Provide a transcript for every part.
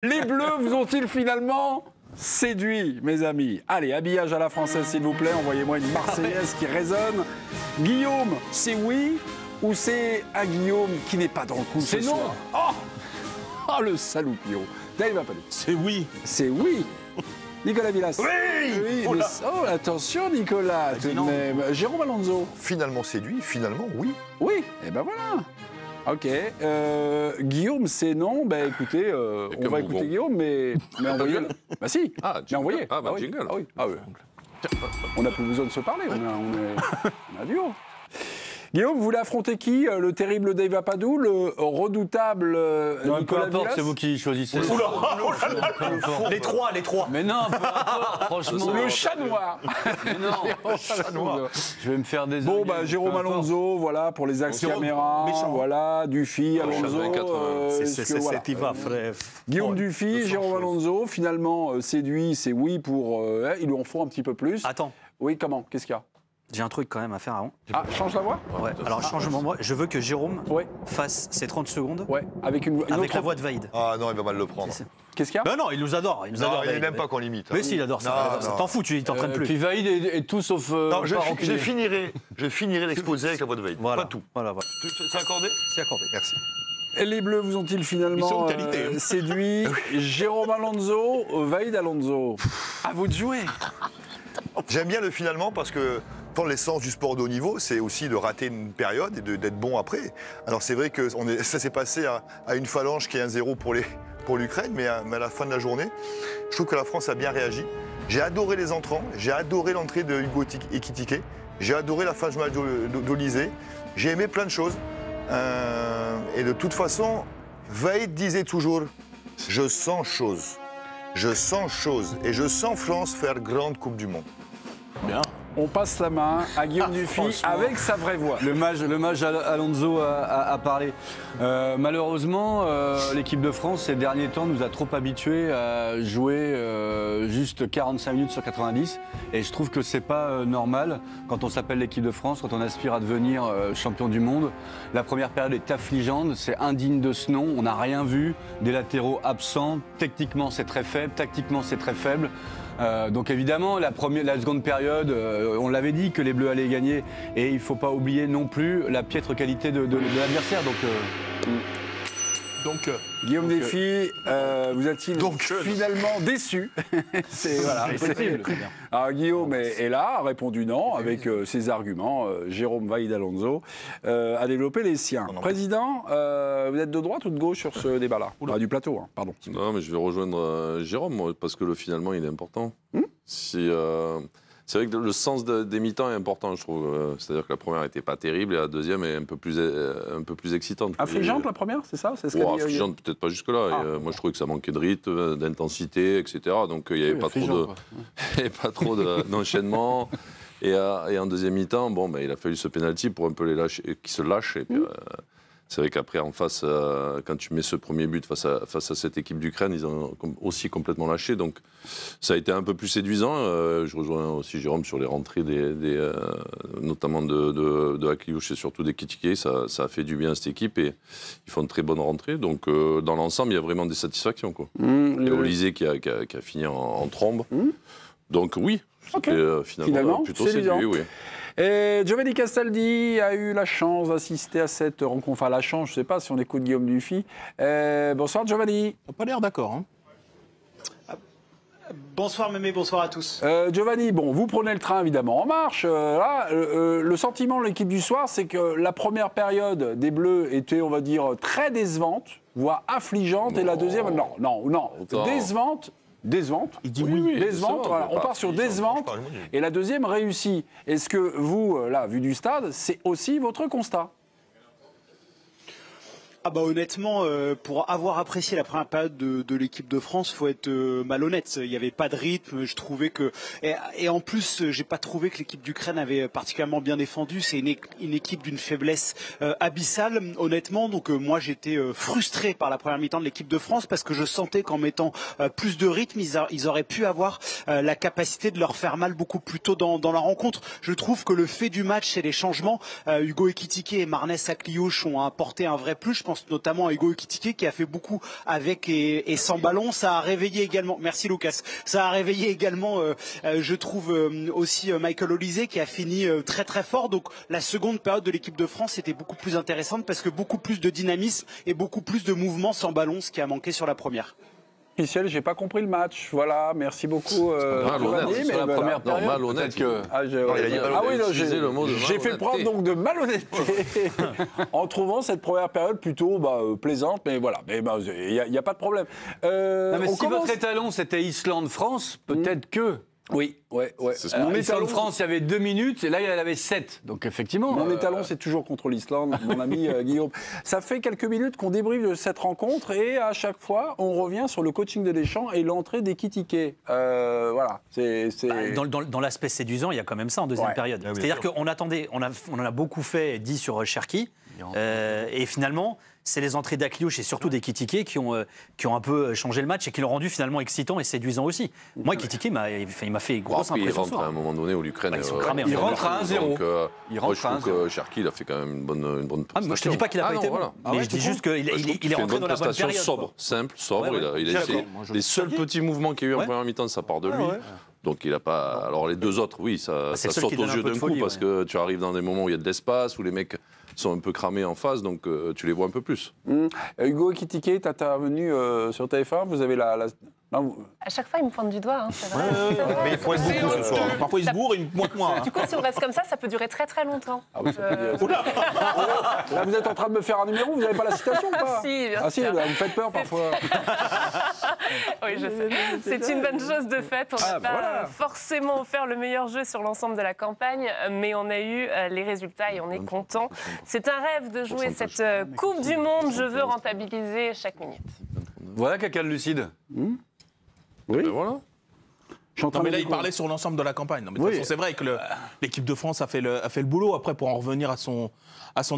Les Bleus vous ont-ils finalement séduit, mes amis? Allez, habillage à la française, s'il vous plaît. Envoyez-moi une Marseillaise qui résonne. Guillaume, c'est oui ou c'est un Guillaume qui n'est pas dans le coup? C'est non. Oh, le salaud, Guillaume. Dave Mapalou. C'est oui. C'est oui. Nicolas Villas. Oui. Oh, attention, Nicolas, tout de même. Jérôme Alonso. Finalement séduit, finalement oui. Oui, et ben voilà. Ok. Guillaume, c'est non. Ben écoutez, on va écouter Guillaume, mais envoyez. Bah si. Ah, mais envoyez. Ah, bah, oui. jingle. Ah oui. Ah oui. On n'a plus besoin de se parler. On a un duo. Guillaume, vous voulez affronter qui? Le terrible Dave Apadou, le redoutable Nicolas Villas? C'est vous qui choisissez. Les trois. Mais non, peu importe, franchement. Le chat noir. Mais non, Chat noir. je vais me faire des. Bon, bah, Jérôme Alonso, voilà, pour les axes caméra, voilà, Dufy, Alonso. C'est va, frère. Guillaume Dufy, Jérôme Alonso, finalement, séduit, c'est oui pour. Il lui en faut un petit peu plus. Attends, Oui, comment? Qu'est-ce qu'il y a? j'ai un truc quand même à faire avant. Ah, change la voix? Ouais. Alors, changement de voix. Je veux que Jérôme Ouais, fasse ses 30 secondes ouais, avec une avec autre... la voix de Vaïd. Ah non, il va mal le prendre. Qu'est-ce qu'il y a? Ben non, il nous adore. Il nous Non, adore. il Vaïd. n'aime pas qu'on l'imite. Mais si, il adore ça. Non, non. T'en fous, il t'entraîne plus. Puis Vaïd est tout sauf. Non, je rancunier. finirai l'exposé avec la voix de Veil. Voilà. Pas tout. Voilà. C'est accordé? C'est accordé. Merci. Les Bleus vous ont-ils Ils sont finalement de qualité, hein. séduit? Jérôme Alonso, Vaïd Alonso. À vous de jouer. J'aime bien le finalement parce que dans l'essence du sport de haut niveau, c'est aussi de rater une période et d'être bon après. Alors c'est vrai que ça s'est passé à une phalange qui est 1-0 pour l'Ukraine, mais à la fin de la journée, je trouve que la France a bien réagi. J'ai adoré les entrants, j'ai adoré l'entrée de Hugo Ekitike, j'ai adoré la fin de match d'Olysée, j'ai aimé plein de choses. Et de toute façon, Vaïd disait toujours « Je sens chose, je sens chose et je sens France faire grande Coupe du Monde ». Bien. On passe la main à Guillaume Dufy avec sa vraie voix. Le mage Alonso a parlé. Malheureusement, l'équipe de France, ces derniers temps, nous a trop habitués à jouer juste 45 minutes sur 90. Et je trouve que c'est pas normal quand on s'appelle l'équipe de France, quand on aspire à devenir champion du monde. La première période est affligeante, c'est indigne de ce nom. On n'a rien vu, des latéraux absents. Techniquement, c'est très faible. Tactiquement, c'est très faible. Donc évidemment, la seconde période, on l'avait dit que les Bleus allaient gagner. Et il ne faut pas oublier non plus la piètre qualité de l'adversaire. Donc, Guillaume Dufy, vous a-t-il finalement déçu? Voilà. Alors Guillaume est là, a répondu non, avec ses arguments. Jérôme Vaïd Alonso a développé les siens. Président, vous êtes de droite ou de gauche sur ce débat-là? Du plateau, hein, pardon. Non, mais je vais rejoindre Jérôme, moi, parce que le finalement, il est important. C'est vrai que le sens des mi-temps est important, je trouve. C'est-à-dire que la première n'était pas terrible et la deuxième est un peu plus excitante. Affligeante la première, c'est ça? Affligeante, peut-être pas jusque-là. Moi, je trouvais que ça manquait de rythme, d'intensité, etc. Donc, il n'y avait pas trop d'enchaînement. Et en deuxième mi-temps, bon, il a fallu ce pénalty pour un peu les lâcher, qui se lâchent. Et puis, c'est vrai qu'après, en face, quand tu mets ce premier but face à cette équipe d'Ukraine, ils ont aussi complètement lâché. Donc, ça a été un peu plus séduisant. Je rejoins aussi Jérôme sur les rentrées, notamment de Akliouche et surtout des Ekitike. Ça a fait du bien à cette équipe et ils font de très bonnes rentrées. Donc, dans l'ensemble, il y a vraiment des satisfactions, quoi. Il y a Olysée qui a fini en trombe. Donc, oui, finalement plutôt séduit, oui. Et Giovanni Castaldi a eu la chance d'assister à cette rencontre. Enfin, la chance, je ne sais pas si on écoute Guillaume Dufy. Bonsoir Giovanni. on n'a pas l'air d'accord. Hein. Bonsoir Mémé, bonsoir à tous. Giovanni, bon, vous prenez le train évidemment en marche. Le sentiment de l'équipe du soir, c'est que la première période des Bleus était, on va dire, très décevante, voire affligeante, et la deuxième, non, décevante. Il dit oui. Décevante, voilà. On part sur décevante, et la deuxième réussie. Est-ce que vous, là, vu du stade, c'est aussi votre constat? Ah bah honnêtement, pour avoir apprécié la première période de l'équipe de France, faut être malhonnête. Il n'y avait pas de rythme. Je trouvais que et en plus, j'ai pas trouvé que l'équipe d'Ukraine avait particulièrement bien défendu. C'est une équipe d'une faiblesse abyssale, honnêtement. Donc moi, j'étais frustré par la première mi-temps de l'équipe de France parce que je sentais qu'en mettant plus de rythme, ils auraient pu avoir la capacité de leur faire mal beaucoup plus tôt dans la rencontre. Je trouve que le fait du match, c'est les changements. Hugo Ekitike et Marnès Akliouche ont apporté un vrai plus. Je pense notamment à Hugo Ekitike qui a fait beaucoup avec et sans ballon. Ça a réveillé également, merci Lucas, ça a réveillé également, je trouve aussi Michael Olise qui a fini très très fort. Donc la seconde période de l'équipe de France était beaucoup plus intéressante parce que beaucoup plus de dynamisme et beaucoup plus de mouvements sans ballon, ce qui a manqué sur la première. Michel, j'ai pas compris le match. Voilà, merci beaucoup. Malhonnête, sur la première période. Malhonnête. J'ai fait preuve donc de malhonnêteté en trouvant cette première période plutôt plaisante, mais voilà, il n'y a pas de problème. Non, mais si votre étalon c'était Islande-France, peut-être que. Oui, ouais. Mon étalon France, il y avait 2 minutes, et là, il y en avait 7. Donc, effectivement. Mon étalon, c'est toujours contre l'Islande, mon ami Guillaume. Ça fait quelques minutes qu'on débriefe de cette rencontre, et à chaque fois, on revient sur le coaching de Deschamps et l'entrée d'Ekitike. Voilà. Dans l'aspect séduisant, il y a quand même ça en deuxième période. C'est-à-dire qu'on attendait, on en a beaucoup dit sur Cherki, et finalement. C'est les entrées d'Akliouche et surtout d'Ekitike qui ont un peu changé le match et qui l'ont rendu finalement excitant et séduisant aussi. Moi, Ekitike, il m'a fait grosse impression. Il rentre à un moment donné où l'Ukraine il rentre à 1-0. Moi, je trouve que Cherki, il a fait quand même une bonne prestation. Moi, je te dis pas qu'il a pas été bon. Mais je dis juste qu'il est rentré dans la bonne période. Sobre. Il a essayé. Les seuls petits mouvements qu'il y a eu en première mi-temps, ça part de lui. Donc il n'a pas. Alors les deux autres, oui, ça saute aux yeux d'un coup parce que tu arrives dans des moments où il y a de l'espace, où les mecs sont un peu cramés en face, donc tu les vois un peu plus. Hugo Ekitike est intervenu sur TF1. Vous avez Non, à chaque fois, il me pointe du doigt. Hein, c'est vrai. Mais il faut être beaucoup ce soir. Parfois, il se bourre, il me pointe moins. Du coup, si on reste comme ça peut durer très très longtemps. Ah oui, là, vous êtes en train de me faire un numéro, vous n'avez pas la citation ou pas? Si, bien sûr. Vous me faites peur parfois. Oui, je sais. C'est une bonne chose de fait. On n'a pas forcément offert le meilleur jeu sur l'ensemble de la campagne, mais on a eu les résultats et on est content. C'est un rêve de jouer cette Coupe du Monde. Je veux rentabiliser chaque minute. Voilà quelqu'un de lucide. Oui. Voilà. Non, mais là, il parlait sur l'ensemble de la campagne. Non, mais de toute façon, c'est vrai que l'équipe de France a fait le boulot. Après, pour en revenir à son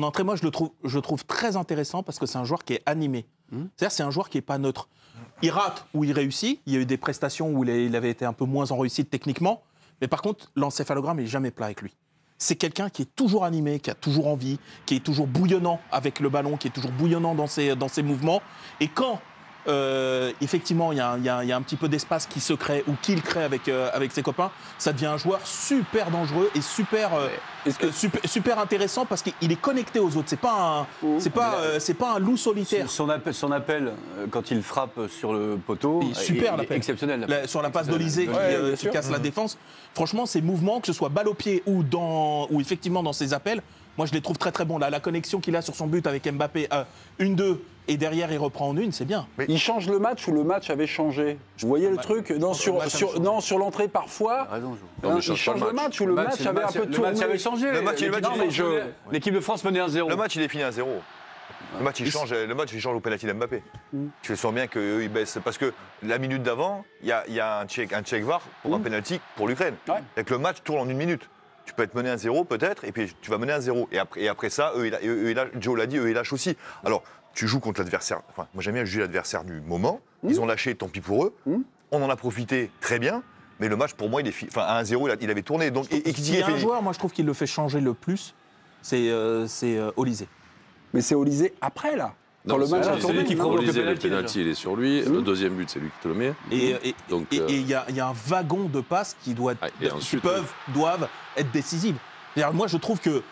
entrée, moi, je le trouve très intéressant parce que c'est un joueur qui est animé. C'est-à-dire, c'est un joueur qui n'est pas neutre. Il rate ou il réussit. Il y a eu des prestations où il avait été un peu moins en réussite techniquement. Mais par contre, l'encéphalogramme n'est jamais plat avec lui. C'est quelqu'un qui est toujours animé, qui a toujours envie, qui est toujours bouillonnant avec le ballon, qui est toujours bouillonnant dans ses mouvements. Et quand effectivement, il y a un petit peu d'espace qui se crée ou qu'il crée avec ses copains. Ça devient un joueur super dangereux et super intéressant parce qu'il est connecté aux autres. C'est pas un loup solitaire. Son appel quand il frappe sur le poteau, super l'appel, exceptionnel. Sur la passe d'Olysée qui casse la défense. Franchement, ces mouvements, que ce soit balle au pied ou effectivement dans ses appels, moi je les trouve très très bons. Là, la connexion qu'il a sur son but avec Mbappé, 1-2. Et derrière, il reprend en une, c'est bien. Mais il change le match ou le match avait changé? Vous voyez le truc? Non, sur l'entrée, parfois, il change le match ou le match avait un peu tourné. Le match avait changé. L'équipe de France menait 1-0. Le match, il est fini à 0. Le match, il change au pénalty d'Mbappé. Tu sens bien qu'eux, ils baissent. Parce que la minute d'avant, il y a un check VAR pour un pénalty pour l'Ukraine. Et que le match tourne en 1 minute. Tu peux être mené à 0 peut-être, et puis tu vas mener à 0. Et après ça, Joe l'a dit, eux, ils lâchent aussi. Alors, tu joues contre l'adversaire. Enfin, moi, j'aime bien juger l'adversaire du moment. Ils ont lâché, tant pis pour eux. On en a profité très bien. Mais le match, pour moi, à 1-0, il avait tourné. Donc, il y a un joueur, moi, je trouve qu'il le fait changer le plus, c'est Olysée. Mais c'est Olysée après, là. Quand le match c'est lui qui provoque le pénalty, il est sur lui. Le deuxième but, c'est lui qui te le met. Et il y a un wagon de passes qui doivent être décisives. Moi, je trouve que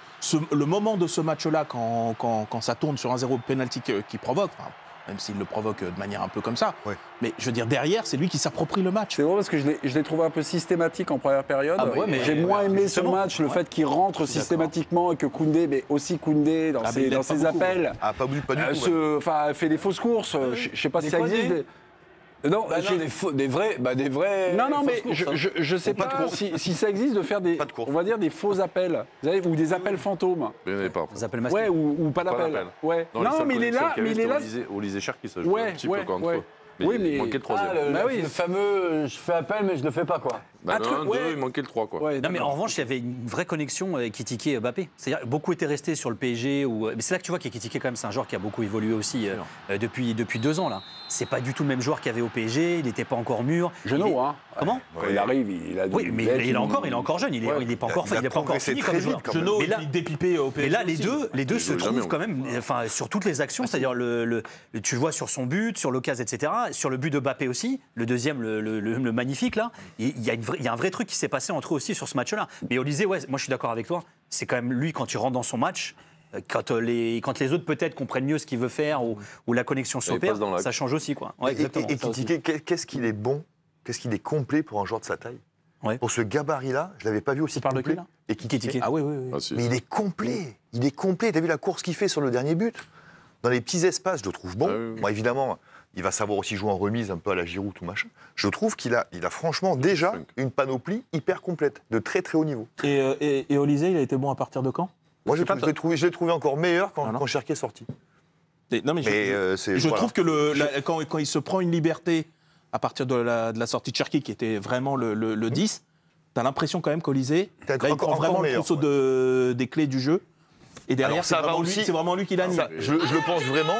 le moment de ce match-là, quand ça tourne sur 1-0 penalty qui provoque, même s'il le provoque de manière un peu comme ça, mais je veux dire, derrière, c'est lui qui s'approprie le match. C'est vrai parce que je l'ai trouvé un peu systématique en première période. J'ai moins aimé ce match, le fait qu'il rentre systématiquement et que Koundé, mais aussi Koundé, dans ses appels, pas du tout. Fait des fausses courses. Je ne sais pas si ça existe. Non, des vrais. Non, mais je sais pas si ça existe de faire des faux appels, vous savez, ou des appels fantômes. Des appels masqués. Ouais, ou pas d'appel. Ouais. Non, mais il est là. Olysée Cherki, ça joue un petit peu contre eux. Oui, mais il manquait le troisième. Le fameux je fais appel, mais je le fais pas, quoi. Bah, le 1-2, il manquait le 3, quoi. Ouais, non, mais en revanche, il y avait une vraie connexion Ekitike et Mbappé. C'est-à-dire, beaucoup étaient restés sur le PSG. Mais c'est là que tu vois qu'Ekitike, quand même, c'est un joueur qui a beaucoup évolué aussi depuis 2 ans, là. C'est pas du tout le même joueur qu'il y avait au PSG. Il n'était pas encore mûr. Hein. Comment Quand il arrive, il a Oui, mais il est encore jeune. Il n'est pas encore fini comme joueur. Jeannot, il est dépipé au PSG. Mais là, les deux se trouvent quand même, enfin, sur toutes les actions. C'est-à-dire, tu vois sur son but, sur l'occasion, etc. Sur le but de Mbappé aussi, le deuxième, le magnifique, là. Il y a un vrai truc qui s'est passé entre eux aussi sur ce match-là. Mais Olysée, ouais, moi je suis d'accord avec toi. C'est quand même lui, quand tu rentres dans son match, quand les autres peut-être comprennent mieux ce qu'il veut faire ou la connexion s'opère, ça change aussi, quoi. Ouais, exactement. Et Ekitike, qu'est-ce qu'il est bon, qu'est-ce qu'il est complet pour un joueur de sa taille. Pour ce gabarit-là, je ne l'avais pas vu aussi complet. Ekitike. Ah oui. Mais il est complet. Il est complet. Tu as vu la course qu'il fait sur le dernier but? Dans les petits espaces, je le trouve bon. Bon, évidemment, il va savoir aussi jouer en remise un peu à la Giroud ou machin. Je trouve qu'il a franchement déjà une panoplie hyper complète, de très très haut niveau. Et Olysée, il a été bon à partir de quand? Moi, je l'ai trouvé encore meilleur quand Cherki est sorti. Je trouve que quand il se prend une liberté à partir de la sortie de Cherki, qui était vraiment le 10, t'as l'impression quand même qu'Olysée, là, il prend vraiment le trousseau des clés du jeu. Et derrière, c'est vraiment lui qui l'anime. Je le pense vraiment.